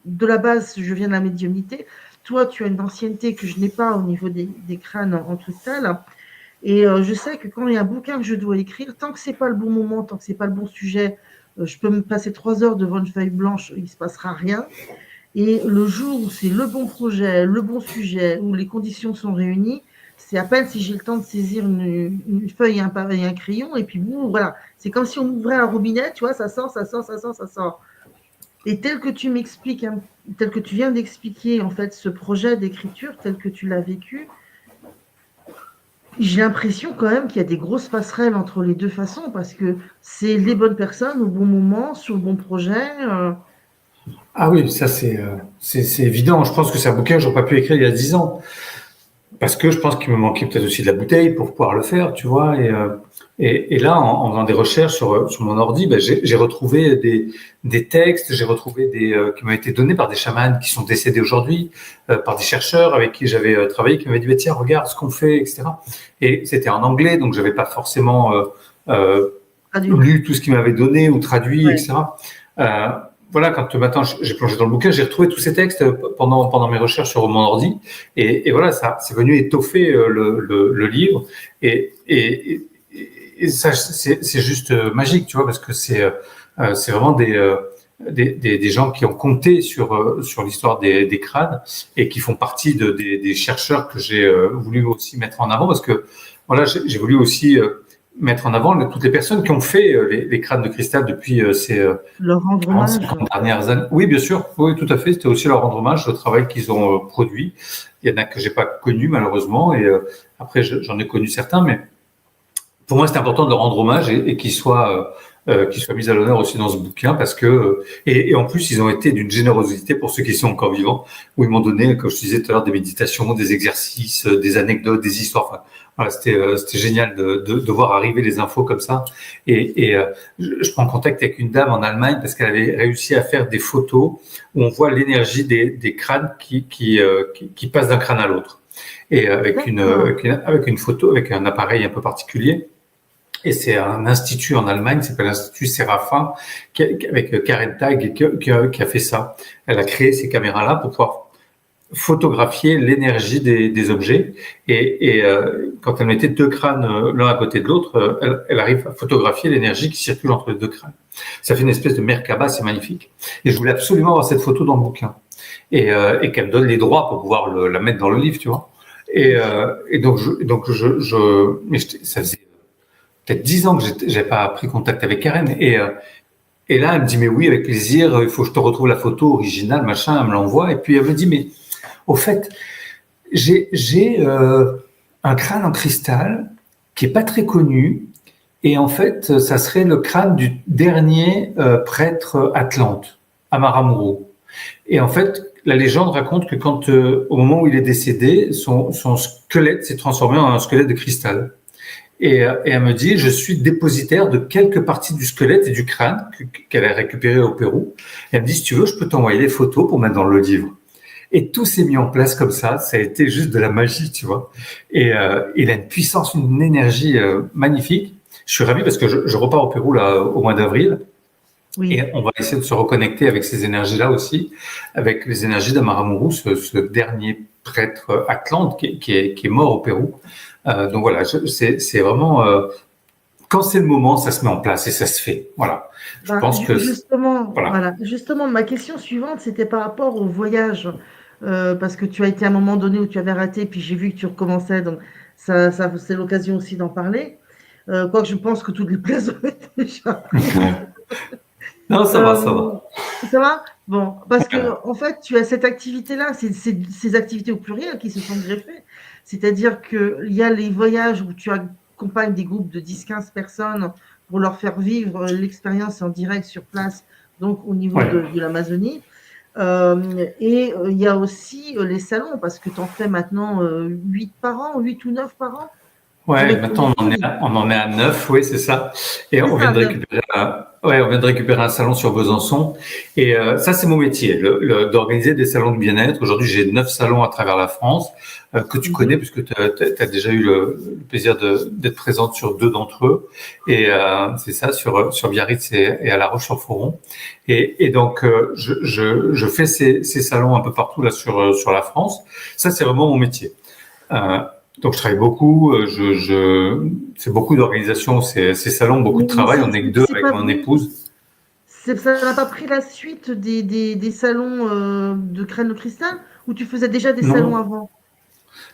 de la base, je viens de la médiumnité. Toi, tu as une ancienneté que je n'ai pas au niveau des crânes en cristal. Et je sais que quand il y a un bouquin que je dois écrire, tant que c'est pas le bon moment, tant que c'est pas le bon sujet, je peux me passer 3 heures devant une feuille blanche, il se passera rien. Et le jour où c'est le bon projet, le bon sujet, où les conditions sont réunies, c'est à peine si j'ai le temps de saisir une feuille, un pavé et un crayon, et puis voilà. C'est comme si on ouvrait un robinet, tu vois, ça sort, ça sort, ça sort, ça sort. Et tel que tu m'expliques, tel que tu viens d'expliquer en fait ce projet d'écriture, tel que tu l'as vécu, j'ai l'impression quand même qu'il y a des grosses passerelles entre les deux façons, parce que c'est les bonnes personnes au bon moment, sur le bon projet. Ah oui, ça c'est évident. Je pense que c'est un bouquin que j'aurais pas pu écrire il y a 10 ans. Parce que je pense qu'il me manquait peut-être aussi de la bouteille pour pouvoir le faire, tu vois. Et là, en faisant des recherches sur mon ordi, j'ai retrouvé des textes, j'ai retrouvé qui m'ont été donnés par des chamans qui sont décédés aujourd'hui, par des chercheurs avec qui j'avais travaillé, qui m'avaient dit, tiens, regarde ce qu'on fait, etc. Et c'était en anglais, donc j'avais pas forcément lu tout ce qu'ils m'avaient donné ou traduit, Ouais. etc. Voilà, quand maintenant j'ai plongé dans le bouquin, j'ai retrouvé tous ces textes pendant mes recherches sur mon ordi, et voilà, ça c'est venu étoffer le livre, et ça c'est juste magique, tu vois, parce que c'est vraiment des gens qui ont compté sur l'histoire des crânes et qui font partie des chercheurs que j'ai voulu aussi mettre en avant, parce que voilà, j'ai voulu aussi mettre en avant toutes les personnes qui ont fait les crânes de cristal depuis ces Leur rendre 40, hommage. 50 dernières années. Oui, bien sûr. Oui, tout à fait. C'était aussi leur rendre hommage au travail qu'ils ont produit. Il y en a que j'ai pas connu malheureusement, et après j'en ai connu certains, mais pour moi c'est important de leur rendre hommage et qu'ils soient mis à l'honneur aussi dans ce bouquin, parce que et en plus ils ont été d'une générosité pour ceux qui sont encore vivants, où ils m'ont donné, comme je disais tout à l'heure, des méditations, des exercices, des anecdotes, des histoires. Enfin, voilà, c'était génial de voir arriver les infos comme ça. Et je prends contact avec une dame en Allemagne parce qu'elle avait réussi à faire des photos où on voit l'énergie des crânes qui passent d'un crâne à l'autre, et avec une photo, avec un appareil un peu particulier. Et c'est un institut en Allemagne, c'est s'appelle l'Institut Séraphin, avec Karen Tag, qui a fait ça. Elle a créé ces caméras-là pour pouvoir photographier l'énergie des objets. Et quand elle mettait deux crânes l'un à côté de l'autre, elle arrive à photographier l'énergie qui circule entre les deux crânes. Ça fait une espèce de Merkaba, c'est magnifique. Et je voulais absolument avoir cette photo dans le bouquin. Et qu'elle me donne les droits pour pouvoir la mettre dans le livre, tu vois. Et donc, ça faisait peut-être 10 ans que j'avais pas pris contact avec Karen. Et là, elle me dit, mais oui, avec plaisir, il faut que je te retrouve la photo originale, machin, elle me l'envoie. Et puis elle me dit, mais au fait, j'ai un crâne en cristal qui est pas très connu. Et en fait, ça serait le crâne du dernier prêtre Atlante, Amaramuro. Et en fait, la légende raconte que quand, au moment où il est décédé, son squelette s'est transformé en un squelette de cristal. Et elle me dit, je suis dépositaire de quelques parties du squelette et du crâne qu'elle a récupéré au Pérou. Et elle me dit, si tu veux, je peux t'envoyer des photos pour mettre dans le livre. Et tout s'est mis en place comme ça. Ça a été juste de la magie, tu vois. Et il a une puissance, une énergie magnifique. Je suis ravi parce que je repars au Pérou là au mois d'avril. Oui. Et on va essayer de se reconnecter avec ces énergies-là aussi, avec les énergies d'Amaramuru, ce dernier prêtre Atlante qui est mort au Pérou. Donc voilà, c'est vraiment quand c'est le moment, ça se met en place et ça se fait. Voilà. Je pense que justement, ma question suivante, c'était par rapport au voyage, parce que tu as été à un moment donné où tu avais raté, puis j'ai vu que tu recommençais, donc ça c'est l'occasion aussi d'en parler. Quoique je pense que toutes les places ont été déjà prises. Non, ça va, ça va. Ça va ? Bon, parce que en fait, tu as cette activité-là, ces activités au pluriel qui se sont greffées. C'est-à-dire qu'il y a les voyages où tu accompagnes des groupes de 10-15 personnes pour leur faire vivre l'expérience en direct sur place, donc au niveau de l'Amazonie. Et il y a aussi les salons, parce que tu en fais maintenant 8 par an, 8 ou 9 par an. Ouais, maintenant on en est à 9, oui, c'est ça. Et on vient de récupérer un salon sur Besançon. Et ça, c'est mon métier, d'organiser des salons de bien-être. Aujourd'hui, j'ai 9 salons à travers la France que tu connais, puisque tu as déjà eu le plaisir d'être présente sur 2 d'entre eux. Et c'est ça, sur Biarritz et à La Roche-sur-Foron. Et donc, je fais ces salons un peu partout là sur la France. Ça, c'est vraiment mon métier. Donc je travaille beaucoup, c'est beaucoup d'organisation, ces salons, beaucoup de travail, on n'est que 2 avec mon épouse. Ça n'a pas pris la suite des salons de Crâne de Cristal, ou tu faisais déjà des salons avant?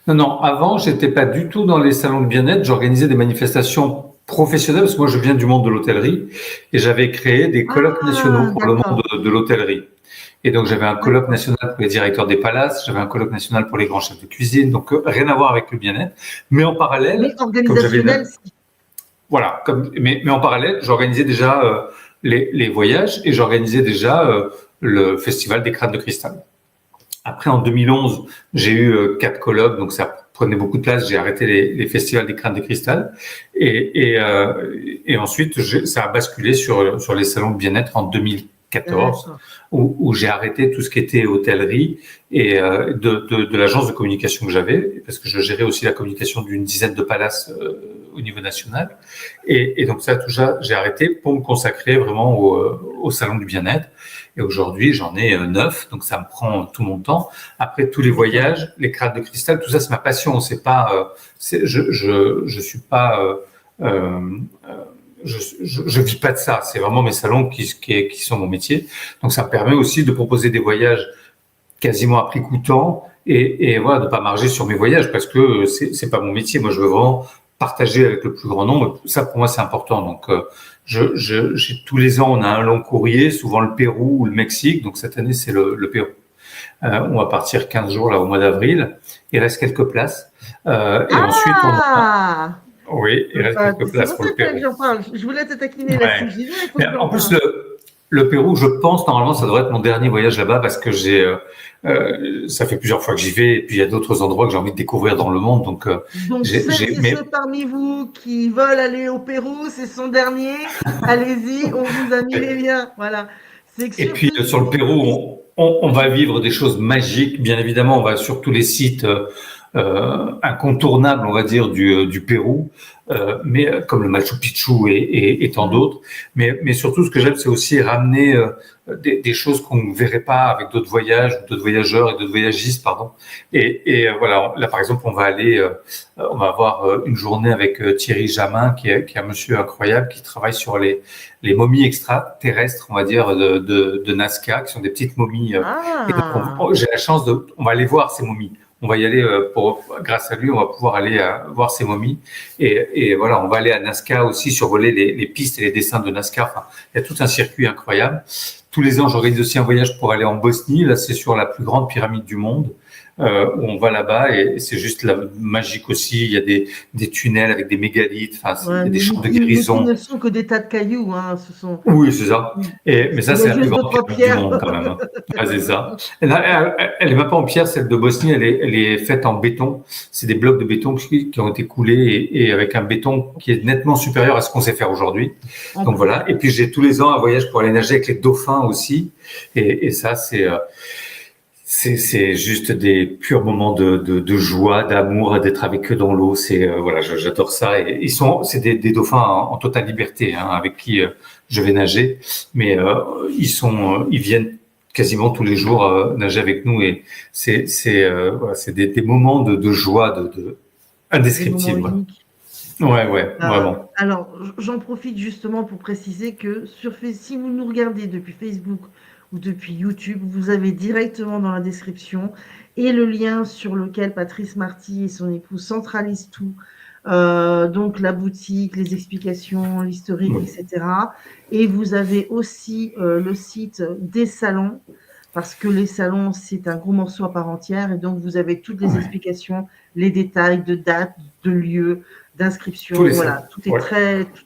Non, avant j'étais pas du tout dans les salons de bien-être, j'organisais des manifestations professionnelles, parce que moi je viens du monde de l'hôtellerie, et j'avais créé des colloques nationaux pour le monde de l'hôtellerie. Et donc, j'avais un colloque national pour les directeurs des palaces, j'avais un colloque national pour les grands chefs de cuisine, donc rien à voir avec le bien-être. Mais en parallèle, mais organisationnel, voilà, mais en parallèle, j'organisais déjà les voyages et j'organisais déjà le festival des crânes de cristal. Après, en 2011, j'ai eu 4 colloques, donc ça prenait beaucoup de place. J'ai arrêté les festivals des crânes de cristal et ensuite, ça a basculé sur les salons de bien-être en 2014, où j'ai arrêté tout ce qui était hôtellerie et de l'agence de communication que j'avais, parce que je gérais aussi la communication d'une dizaine de palaces au niveau national. Et donc ça, tout ça, j'ai arrêté pour me consacrer vraiment au salon du bien-être. Et aujourd'hui, j'en ai 9, donc ça me prend tout mon temps. Après, tous les voyages, les crânes de cristal, tout ça, c'est ma passion. C'est pas, je suis pas, je vis pas de ça. C'est vraiment mes salons qui sont mon métier. Donc, ça me permet aussi de proposer des voyages quasiment à prix coûtant et voilà, de pas marger sur mes voyages parce que c'est pas mon métier. Moi, je veux vraiment partager avec le plus grand nombre. Ça, pour moi, c'est important. Donc, tous les ans, on a un long courrier, souvent le Pérou ou le Mexique. Donc, cette année, c'est le Pérou. On va partir 15 jours là au mois d'avril. Il reste quelques places. Et ensuite, on a... Oui, il reste quelques places pour le Pérou. Je voulais te taquiner là-dessus. En plus, le Pérou, je pense, normalement, ça devrait être mon dernier voyage là-bas parce que ça fait plusieurs fois que j'y vais et puis il y a d'autres endroits que j'ai envie de découvrir dans le monde. Donc ceux parmi vous qui veulent aller au Pérou, c'est son dernier. Allez-y, on vous a mis les liens. Voilà. Et puis sur le Pérou, on va vivre des choses magiques. Bien évidemment, on va sur tous les sites incontournables, on va dire, du Pérou, mais comme le Machu Picchu et tant d'autres. Mais surtout, ce que j'aime, c'est aussi ramener des choses qu'on ne verrait pas avec d'autres voyages, d'autres voyageurs et d'autres voyagistes, pardon. Et voilà, là par exemple, on va avoir une journée avec Thierry Jamin, qui est un monsieur incroyable, qui travaille sur les momies extraterrestres, on va dire, de Nazca, qui sont des petites momies. Et donc, j'ai la chance on va aller voir ces momies. On va y aller grâce à lui, on va pouvoir aller voir ces momies. Et voilà, on va aller à Nazca aussi, survoler les pistes et les dessins de Nazca. Enfin, il y a tout un circuit incroyable. Tous les ans, j'organise aussi un voyage pour aller en Bosnie. Là, c'est sur la plus grande pyramide du monde. Où on va là-bas et c'est juste magique aussi. Il y a des tunnels avec des mégalithes, enfin, il y a des champs de guérison. Ce ne sont que des tas de cailloux, hein. Oui, c'est ça. Mais ça, c'est la plus grande pyramide du monde quand même. Ah, c'est ça. Elle n'est même pas en pierre, celle de Bosnie. Elle est faite en béton. C'est des blocs de béton qui ont été coulés et avec un béton qui est nettement supérieur à ce qu'on sait faire aujourd'hui. Donc voilà. Et puis j'ai tous les ans un voyage pour aller nager avec les dauphins aussi. Et ça, c'est juste des purs moments de joie, d'amour, d'être avec eux dans l'eau. Voilà, j'adore ça. Et c'est des dauphins en totale liberté, hein, avec qui je vais nager. Mais ils viennent quasiment tous les jours nager avec nous et c'est des moments de joie, indescriptibles. Ouais, vraiment. Alors, j'en profite justement pour préciser que si vous nous regardez depuis Facebook ou depuis YouTube, vous avez directement dans la description et le lien sur lequel Patrice Marty et son épouse centralisent tout, donc la boutique, les explications, l'historique, etc. Et vous avez aussi le site des salons, parce que les salons, c'est un gros morceau à part entière, et donc vous avez toutes les explications les détails de date, de lieu, d'inscription. Voilà, tout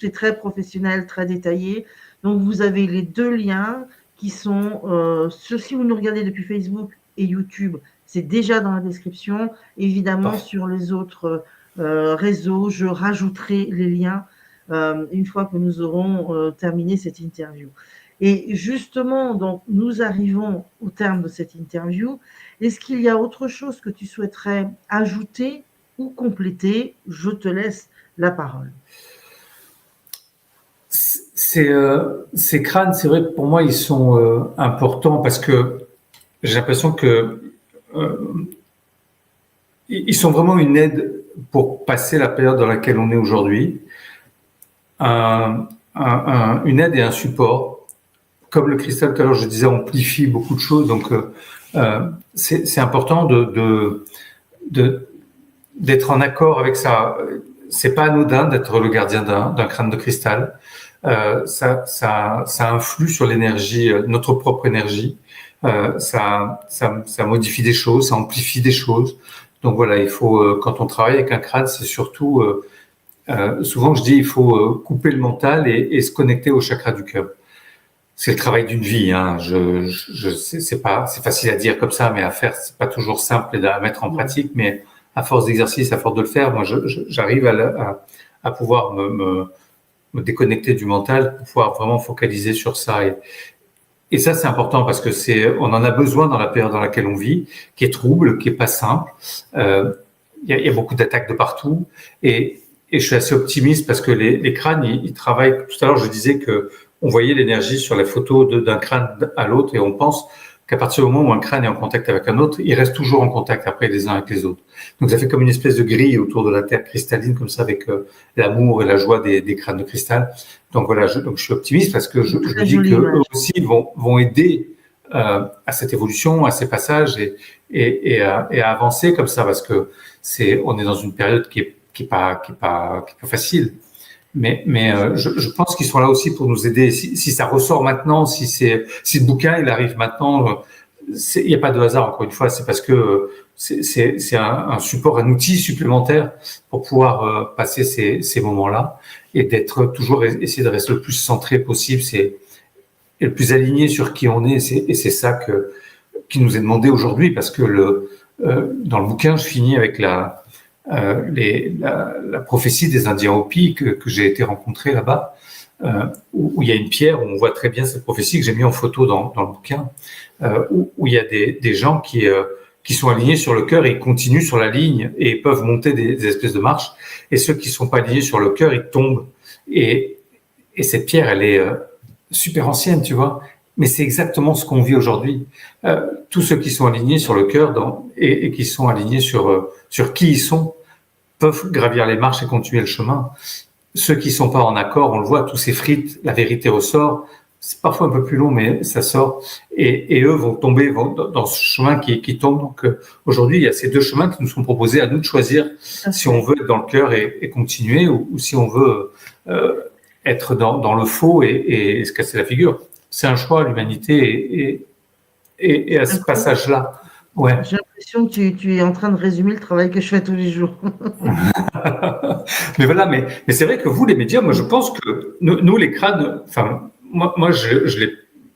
est très professionnel, très détaillé. Donc, vous avez les 2 liens qui sont, si vous nous regardez depuis Facebook et YouTube, c'est déjà dans la description. Évidemment, sur les autres réseaux, je rajouterai les liens une fois que nous aurons terminé cette interview. Et justement, donc, nous arrivons au terme de cette interview. Est-ce qu'il y a autre chose que tu souhaiterais ajouter ou compléter? Je te laisse la parole. Ces crânes, c'est vrai que pour moi, ils sont importants parce que j'ai l'impression que ils sont vraiment une aide pour passer la période dans laquelle on est aujourd'hui. Une aide et un support. Comme le cristal, tout à l'heure, je disais, amplifie beaucoup de choses. Donc, c'est important d'être en accord avec ça. C'est pas anodin d'être le gardien d'un crâne de cristal. Ça influe sur l'énergie, notre propre énergie. Ça modifie des choses, ça amplifie des choses. Donc voilà, il faut, quand on travaille avec un crâne, c'est surtout, souvent je dis, il faut couper le mental et se connecter au chakra du cœur. C'est le travail d'une vie, hein. Je sais, c'est facile à dire comme ça, mais à faire, c'est pas toujours simple à mettre en pratique, mais à force d'exercice, à force de le faire, moi, j'arrive à pouvoir me déconnecter du mental pour pouvoir vraiment focaliser sur ça. Et ça, c'est important parce que on en a besoin dans la période dans laquelle on vit, qui est trouble, qui est pas simple. Il y a beaucoup d'attaques de partout et je suis assez optimiste parce que les crânes, ils travaillent. Tout à l'heure, je disais que on voyait l'énergie sur la photo d'un crâne à l'autre et on pense qu'à partir du moment où un crâne est en contact avec un autre, il reste toujours en contact après les uns avec les autres. Donc ça fait comme une espèce de grille autour de la terre cristalline comme ça avec l'amour et la joie des crânes de cristal. Donc voilà, je suis optimiste parce que je me dis qu'eux aussi vont aider à cette évolution, à ces passages et à avancer comme ça parce que on est dans une période qui est pas facile. Mais je pense qu'ils sont là aussi pour nous aider. Si ça ressort maintenant, si le bouquin il arrive maintenant, il n'y a pas de hasard encore une fois. C'est parce que c'est un support, un outil supplémentaire pour pouvoir passer ces moments-là et d'être toujours essayer de rester le plus centré possible, et le plus aligné sur qui on est. Et c'est ça qui nous est demandé aujourd'hui parce que dans le bouquin, je finis avec la prophétie des Indiens Hopi que j'ai été rencontrer là-bas, où il y a une pierre où on voit très bien cette prophétie que j'ai mis en photo dans le bouquin, où il y a des gens qui sont alignés sur le cœur et ils continuent sur la ligne et peuvent monter des espèces de marches, et ceux qui sont pas alignés sur le cœur, ils tombent. Et cette pierre, elle est super ancienne, tu vois. Mais c'est exactement ce qu'on vit aujourd'hui. Tous ceux qui sont alignés sur le cœur et qui sont alignés sur qui ils sont peuvent gravir les marches et continuer le chemin. Ceux qui sont pas en accord, on le voit, tous s'effritent, la vérité ressort. C'est parfois un peu plus long, mais ça sort. Et eux vont tomber dans ce chemin qui tombe. Donc aujourd'hui, il y a ces deux chemins qui nous sont proposés à nous de choisir si on veut être dans le cœur et continuer ou si on veut être dans le faux et se casser la figure. C'est un choix à l'humanité et à ce passage-là. Ouais. J'ai l'impression que tu es en train de résumer le travail que je fais tous les jours. Mais voilà, mais c'est vrai que vous, les médias, moi, je pense que nous les crânes, enfin, moi, je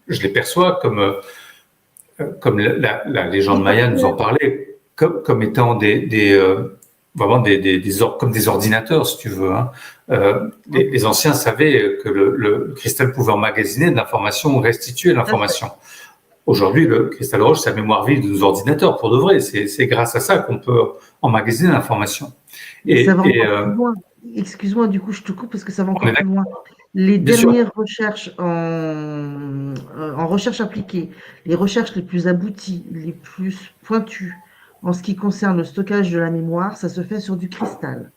les perçois comme la légende maya nous en parlait, comme étant vraiment comme des ordinateurs, si tu veux. Hein. Les anciens savaient que le cristal pouvait emmagasiner de l'information ou restituer de l'information. Aujourd'hui, le cristal rouge, c'est la mémoire vive de nos ordinateurs, pour de vrai. C'est grâce à ça qu'on peut emmagasiner l'information. Ça va encore plus loin. Excuse-moi, du coup, je te coupe parce que ça va encore plus loin. Les dernières recherches en recherche appliquée, les recherches les plus abouties, les plus pointues en ce qui concerne le stockage de la mémoire, ça se fait sur du cristal.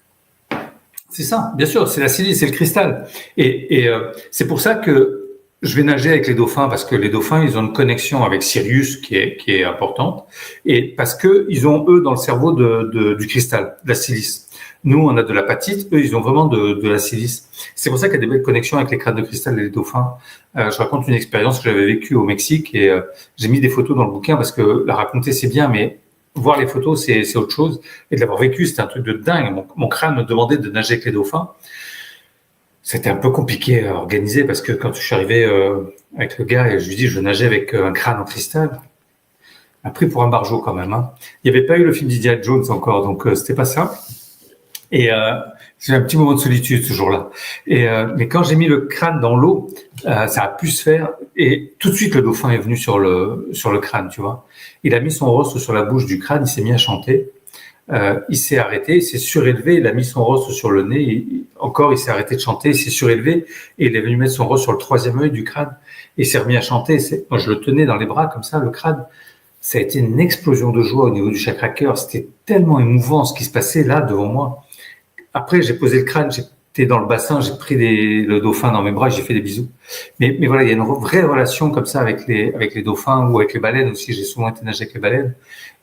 C'est ça, bien sûr, c'est la silice, c'est le cristal. Et c'est pour ça que je vais nager avec les dauphins, parce que les dauphins, ils ont une connexion avec Sirius qui est importante, et parce que ils ont, eux, dans le cerveau du cristal, de la silice. Nous, on a de l'apatite, eux, ils ont vraiment de la silice. C'est pour ça qu'il y a des belles connexions avec les crânes de cristal et les dauphins. Je raconte une expérience que j'avais vécue au Mexique, et j'ai mis des photos dans le bouquin, parce que la raconter, c'est bien, mais voir les photos, c'est autre chose. Et de l'avoir vécu, c'était un truc de dingue. Mon crâne me demandait de nager avec les dauphins. C'était un peu compliqué à organiser parce que quand je suis arrivé avec le gars et je lui dis je veux nager avec un crâne en cristal, il m'a pris pour un barjot quand même. Hein. Il n'y avait pas eu le film d'Indiana Jones encore, donc c'était pas simple. Et j'ai un petit moment de solitude ce jour-là. Et mais quand j'ai mis le crâne dans l'eau, ça a pu se faire. Et tout de suite, le dauphin est venu sur le crâne, tu vois. Il a mis son rostre sur la bouche du crâne, il s'est mis à chanter. Il s'est arrêté, il s'est surélevé, il a mis son rostre sur le nez. Il s'est arrêté de chanter, il s'est surélevé et il est venu mettre son rostre sur le troisième œil du crâne. Et il s'est remis à chanter. Moi, je le tenais dans les bras comme ça, le crâne. Ça a été une explosion de joie au niveau du chakra cœur. C'était tellement émouvant ce qui se passait là devant moi. Après, j'ai posé le crâne, j'étais dans le bassin, j'ai pris le dauphin dans mes bras, j'ai fait des bisous. Mais voilà, il y a une vraie relation comme ça avec les dauphins ou avec les baleines aussi. J'ai souvent été nager avec les baleines.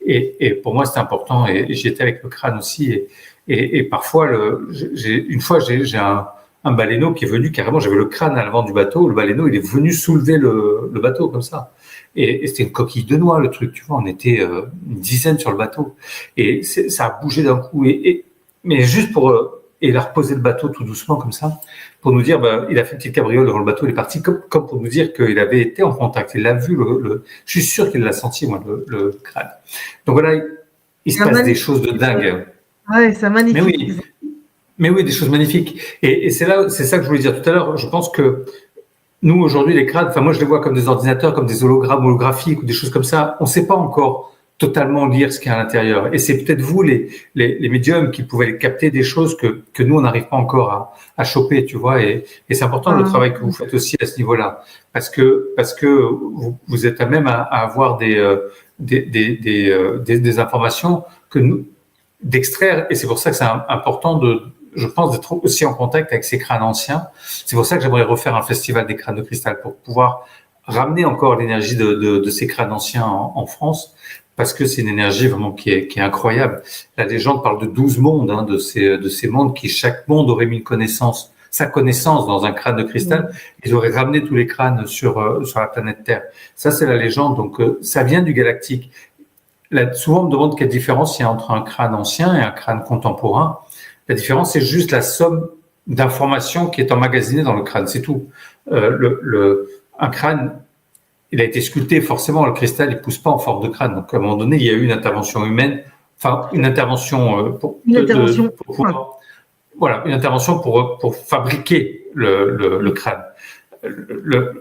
Et pour moi, c'était important. Et j'y étais avec le crâne aussi. Et parfois, une fois, j'ai un baleineau qui est venu carrément, j'avais le crâne à l'avant du bateau. Le baleineau, il est venu soulever le bateau comme ça. Et c'était une coquille de noix, le truc, tu vois. On était une dizaine sur le bateau. Et ça a bougé d'un coup. Mais juste et il a reposé le bateau tout doucement comme ça, pour nous dire, il a fait une petite cabriole devant le bateau, il est parti, comme pour nous dire qu'il avait été en contact, il l'a vu, je suis sûr qu'il l'a senti, moi, le crâne. Donc voilà, il se passe des choses de dingue. Ouais, c'est magnifique. Mais oui, des choses magnifiques. Et c'est ça que je voulais dire tout à l'heure. Je pense que nous, aujourd'hui, les crânes, moi, je les vois comme des ordinateurs, comme des hologrammes holographiques ou des choses comme ça. On ne sait pas encore totalement lire ce qu'il y a à l'intérieur. Et c'est peut-être vous, les médiums, qui pouvez capter des choses que nous, on n'arrive pas encore à choper, tu vois. Et c'est important le travail que vous faites aussi à ce niveau-là. Parce que vous êtes à même à avoir des informations d'extraire. Et c'est pour ça que c'est important je pense, d'être aussi en contact avec ces crânes anciens. C'est pour ça que j'aimerais refaire un festival des crânes de cristal pour pouvoir ramener encore l'énergie de ces crânes anciens en France. Parce que c'est une énergie vraiment qui est incroyable. La légende parle de 12 mondes, hein, de ces mondes qui, chaque monde aurait mis sa connaissance dans un crâne de cristal. Ils auraient ramené tous les crânes sur la planète Terre. Ça, c'est la légende. Donc, ça vient du galactique. Souvent, on me demande quelle différence il y a entre un crâne ancien et un crâne contemporain. La différence, c'est juste la somme d'informations qui est emmagasinée dans le crâne. C'est tout. Un crâne, il a été sculpté, forcément, le cristal, il pousse pas en forme de crâne. Donc, à un moment donné, il y a eu une intervention humaine, une intervention pour fabriquer le crâne.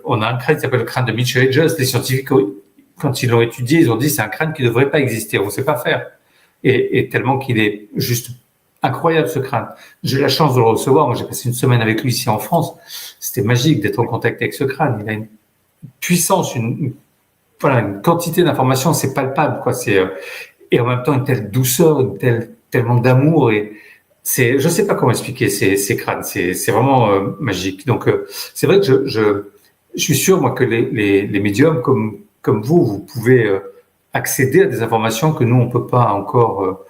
On a un crâne qui s'appelle le crâne de Mitchell Hedges. Les scientifiques, quand ils l'ont étudié, ils ont dit c'est un crâne qui ne devrait pas exister, on ne sait pas faire. Et tellement qu'il est juste incroyable, ce crâne. J'ai eu la chance de le recevoir. Moi, j'ai passé une semaine avec lui ici en France. C'était magique d'être en contact avec ce crâne. Il a une puissance, une quantité d'informations, c'est palpable, quoi. Et en même temps une telle douceur, tellement d'amour, et je sais pas comment expliquer ces crânes. C'est vraiment magique. Donc c'est vrai que je suis sûr, moi, que les médiums comme vous pouvez accéder à des informations que nous on peut pas encore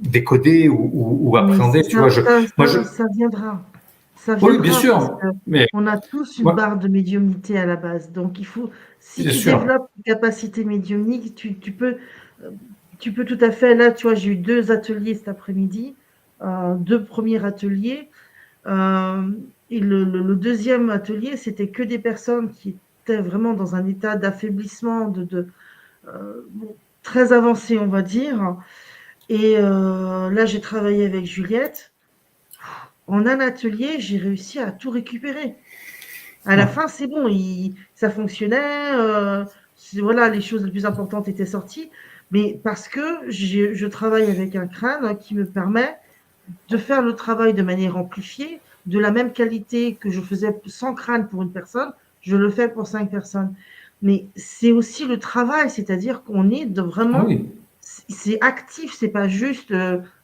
décoder ou appréhender. Tu vois, ça viendra. Oui, bien sûr. Mais on a tous une barre de médiumnité à la base. Donc, si tu développes une capacité médiumnique, tu peux tout à fait. Là, tu vois, j'ai eu 2 ateliers cet après-midi, 2 premiers ateliers. Et le deuxième atelier, c'était que des personnes qui étaient vraiment dans un état d'affaiblissement très avancé, on va dire. Et là, j'ai travaillé avec Juliette. En un atelier, j'ai réussi à tout récupérer. À la fin, c'est bon, ça fonctionnait. Voilà, les choses les plus importantes étaient sorties. Mais parce que je travaille avec un crâne qui me permet de faire le travail de manière amplifiée, de la même qualité que je faisais sans crâne pour une personne, je le fais pour 5 personnes. Mais c'est aussi le travail, c'est-à-dire qu'on est vraiment... C'est actif, c'est pas juste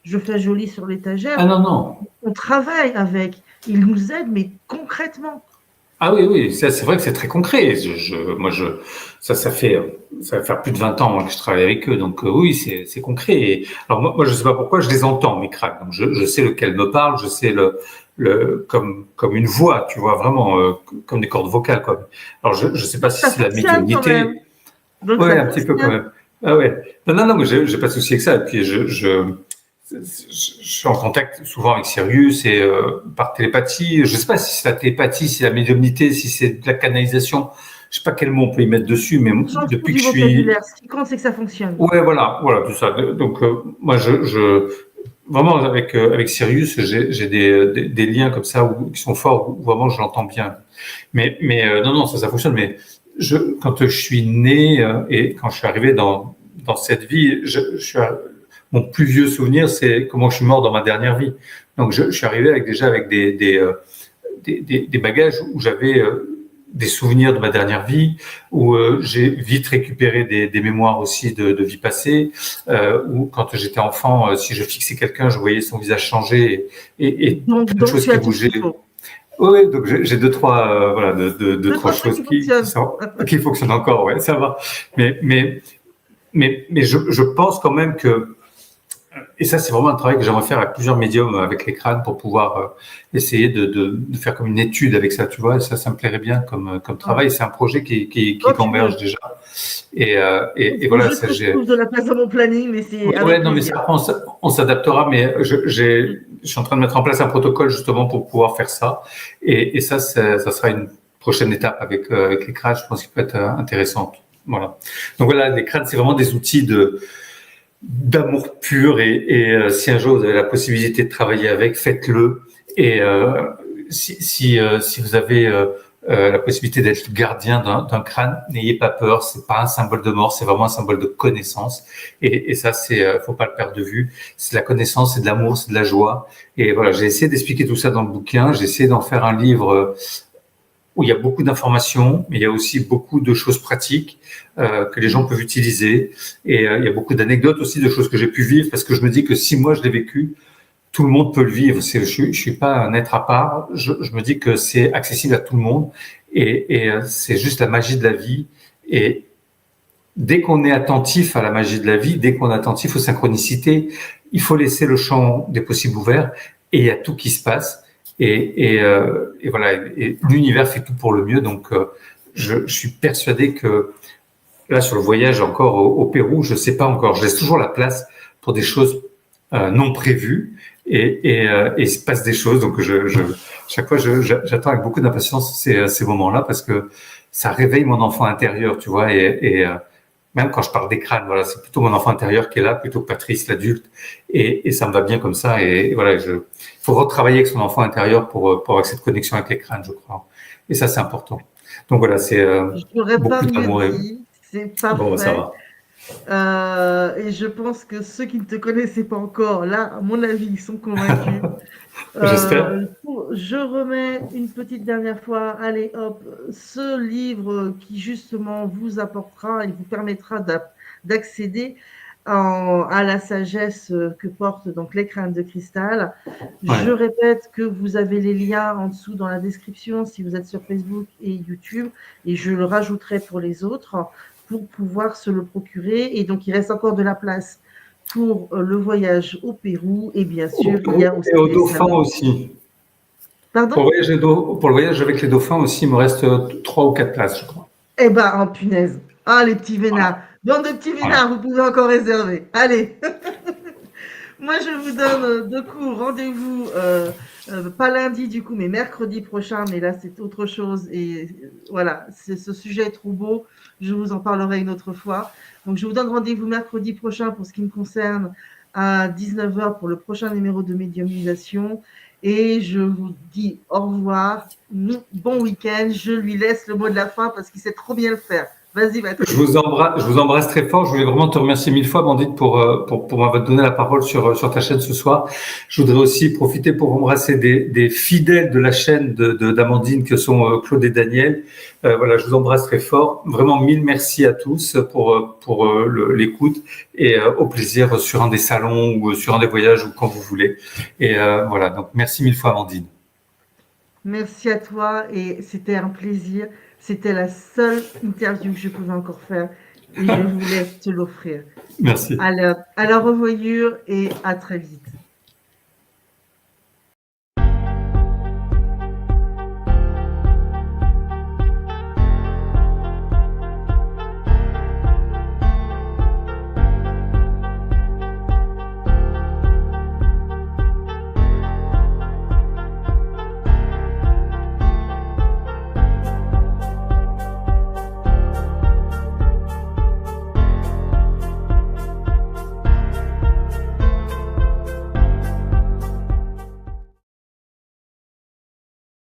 je fais joli sur l'étagère. Ah non. On travaille avec. Ils nous aident, mais concrètement. Ah oui, c'est vrai que c'est très concret. Ça va faire plus de 20 ans que je travaille avec eux, donc oui, c'est concret. Et, alors moi, je sais pas pourquoi, je les entends, mes crânes. Donc je sais lequel me parle, je sais comme une voix, tu vois, vraiment comme des cordes vocales, quoi. Alors je sais pas si c'est la médiumnité. Oui, un petit peu quand même. Ah ouais. Non, mais j'ai pas de souci avec ça. Et puis je suis en contact souvent avec Sirius et par télépathie. Je sais pas si c'est la télépathie, si c'est la médiumnité, si c'est de la canalisation. Je sais pas quel mot on peut y mettre dessus, mais On s'en fout depuis du que je suis, vocabulaire. Ce qui compte, c'est que ça fonctionne. ouais, voilà, tout ça. Donc moi, vraiment avec Sirius, j'ai des liens comme ça qui sont forts, où vraiment je l'entends bien. Mais non, ça fonctionne. Mais quand je suis né et quand je suis arrivé dans cette vie, mon plus vieux souvenir, c'est comment je suis mort dans ma dernière vie. Donc je suis arrivé déjà avec des bagages où j'avais des souvenirs de ma dernière vie, où j'ai vite récupéré des mémoires aussi de vie passée, où quand j'étais enfant, si je fixais quelqu'un, je voyais son visage changer et Donc, plein de choses tu qui as tout ce bougeaient. qu'il faut. Oui, donc j'ai deux, trois, voilà, deux, Deux, trois trois trucs choses qui fonctionnent. qui fonctionnent encore, ouais, ça va. Mais je pense quand même que, et ça, c'est vraiment un travail que j'aimerais faire avec plusieurs médiums, avec les crânes, pour pouvoir essayer de faire comme une étude avec ça, tu vois. Et ça me plairait bien comme travail. C'est un projet qui Quand tu converge veux. déjà. Il Et faut voilà, juste ça, que je trouve de la place dans mon planning, mais c'est ouais, avec non, mais plaisir. ça, on s'adaptera, mais je suis en train de mettre en place un protocole justement pour pouvoir faire ça. Et ça sera une prochaine étape avec les crânes, je pense qu'il peut être intéressante. Voilà. Donc voilà, les crânes, c'est vraiment des outils d'amour pur et si un jour vous avez la possibilité de travailler avec, faites-le. Et si vous avez la possibilité d'être le gardien d'un crâne, n'ayez pas peur. C'est pas un symbole de mort, c'est vraiment un symbole de connaissance. Et ça, faut pas le perdre de vue. C'est de la connaissance, c'est de l'amour, c'est de la joie. Et voilà, j'ai essayé d'expliquer tout ça dans le bouquin. J'ai essayé d'en faire un livre où il y a beaucoup d'informations, mais il y a aussi beaucoup de choses pratiques que les gens peuvent utiliser. Et il y a beaucoup d'anecdotes aussi, de choses que j'ai pu vivre, parce que je me dis que si moi je l'ai vécu, tout le monde peut le vivre. Je suis pas un être à part. Je me dis que c'est accessible à tout le monde. Et c'est juste la magie de la vie. Et dès qu'on est attentif à la magie de la vie, dès qu'on est attentif aux synchronicités, il faut laisser le champ des possibles ouvert. Et il y a tout qui se passe. Et voilà, et l'univers fait tout pour le mieux. Donc, je suis persuadé que là, sur le voyage encore au Pérou, je sais pas encore. Je laisse toujours la place pour des choses non prévues et il se passe des choses. Donc, chaque fois, j'attends avec beaucoup d'impatience ces moments-là parce que ça réveille mon enfant intérieur, tu vois. Même quand je parle des crânes, voilà, c'est plutôt mon enfant intérieur qui est là, plutôt que Patrice, l'adulte. Et ça me va bien comme ça. Et voilà, il faut retravailler avec son enfant intérieur pour avoir cette connexion avec les crânes, je crois. Et ça, c'est important. Donc voilà, c'est Je n'aurais pas beaucoup mieux d'amour. dit. C'est Bon, ça parfait. va. Et je pense que ceux qui ne te connaissaient pas encore, là, à mon avis, ils sont convaincus. J'espère. Je remets une petite dernière fois, allez hop, ce livre qui justement vous apportera et vous permettra d'accéder à la sagesse que portent donc les crânes de cristal. Ouais. Je répète que vous avez les liens en dessous dans la description si vous êtes sur Facebook et YouTube, et je le rajouterai pour les autres pour pouvoir se le procurer. Et donc il reste encore de la place pour le voyage au Pérou, et bien sûr il y a aussi Et au les dauphin salons. aussi. Pardon? Pour le voyage avec les dauphins aussi, il me reste 3 ou 4 places, je crois. Eh ben, en punaise. Ah, les petits Voilà. vénards. Bande de petits Voilà. vénards, vous pouvez encore réserver. Allez. Moi, je vous donne de coup rendez-vous, pas lundi du coup, mais mercredi prochain. Mais là, c'est autre chose. Et voilà, ce sujet est trop beau. Je vous en parlerai une autre fois. Donc, je vous donne rendez-vous mercredi prochain pour ce qui me concerne à 19h pour le prochain numéro de médiumisation. Et je vous dis au revoir. Bon week-end. Je lui laisse le mot de la fin parce qu'il sait trop bien le faire. Vas-y, Patrice. Je vous embrasse très fort. Je voulais vraiment te remercier 1000 fois, Bandite, pour m'avoir donné la parole sur ta chaîne ce soir. Je voudrais aussi profiter pour embrasser des fidèles de la chaîne d'Amandine que sont Claude et Daniel. Voilà, je vous embrasse très fort. Vraiment 1000 merci à tous pour l'écoute et au plaisir sur un des salons ou sur un des voyages ou quand vous voulez. Et voilà, donc merci 1000 fois, Amandine. Merci à toi et c'était un plaisir. C'était la seule interview que je pouvais encore faire et je voulais te l'offrir. Merci. À la revoyure et à très vite.